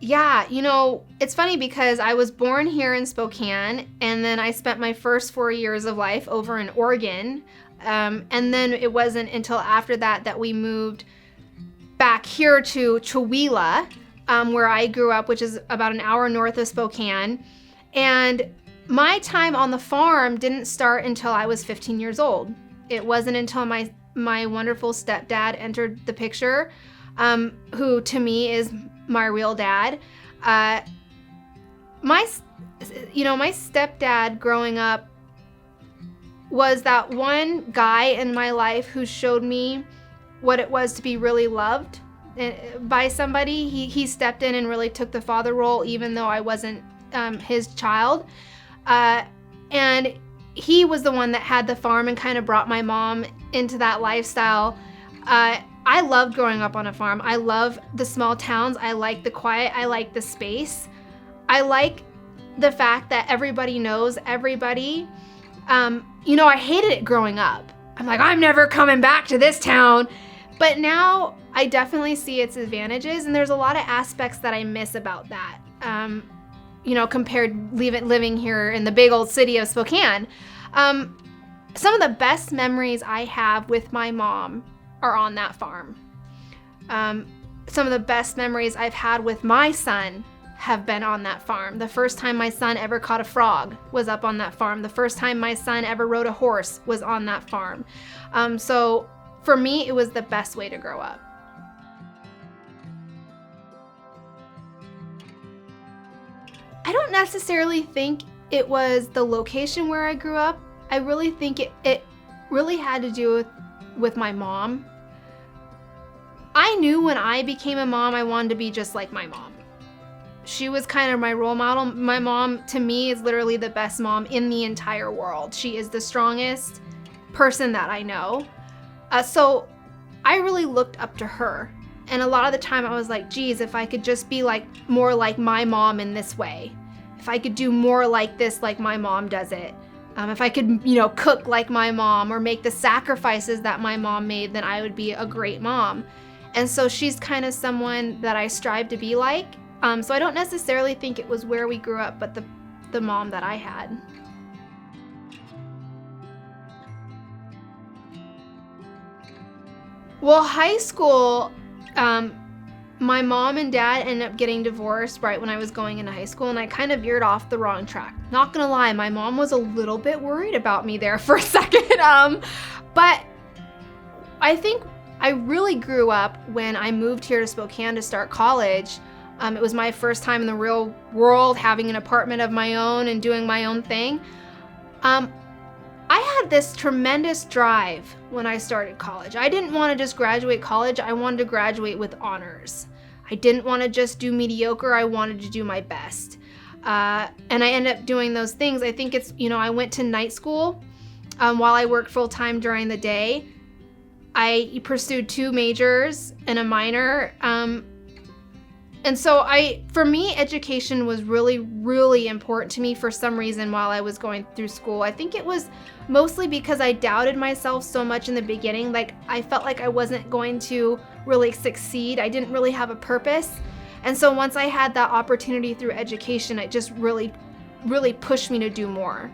Yeah, it's funny because I was born here in Spokane, and then I spent my first 4 years of life over in Oregon. And then it wasn't until after that that we moved back here to Chewelah, where I grew up, which is about an hour north of Spokane. And my time on the farm didn't start until I was 15 years old. It wasn't until my wonderful stepdad entered the picture, who to me is my real dad. My stepdad growing up was that one guy in my life who showed me what it was to be really loved by somebody. He stepped in and really took the father role, even though I wasn't his child. And he was the one that had the farm and kind of brought my mom into that lifestyle. I loved growing up on a farm. I love the small towns. I like the quiet. I like the space. I like the fact that everybody knows everybody. I hated it growing up. I'm like, I'm never coming back to this town. But now I definitely see its advantages, and there's a lot of aspects that I miss about that. Compared living here in the big old city of Spokane. Some of the best memories I have with my mom are on that farm. Some of the best memories I've had with my son have been on that farm. The first time my son ever caught a frog was up on that farm. The first time my son ever rode a horse was on that farm. So for me, it was the best way to grow up. I don't necessarily think it was the location where I grew up. I really think it really had to do with my mom. I knew when I became a mom, I wanted to be just like my mom. She was kind of my role model. My mom, to me, is literally the best mom in the entire world. She is the strongest person that I know. So I really looked up to her. And a lot of the time I was like, geez, if I could just be more like my mom in this way. If I could do more like this, like my mom does it. If I could, cook like my mom or make the sacrifices that my mom made, then I would be a great mom. And so she's kind of someone that I strive to be like. So I don't necessarily think it was where we grew up, but the mom that I had. Well, high school, my mom and dad ended up getting divorced right when I was going into high school, and I kind of veered off the wrong track. Not gonna lie, my mom was a little bit worried about me there for a second. But I think I really grew up when I moved here to Spokane to start college. It was my first time in the real world, having an apartment of my own and doing my own thing. I had this tremendous drive when I started college. I didn't want to just graduate college. I wanted to graduate with honors. I didn't want to just do mediocre. I wanted to do my best. And I ended up doing those things. I think it's, I went to night school while I worked full time during the day. I pursued 2 majors and a minor. And so for me, education was really, really important to me for some reason while I was going through school. I think it was mostly because I doubted myself so much in the beginning. I felt like I wasn't going to really succeed. I didn't really have a purpose. And so once I had that opportunity through education, it just really, really pushed me to do more.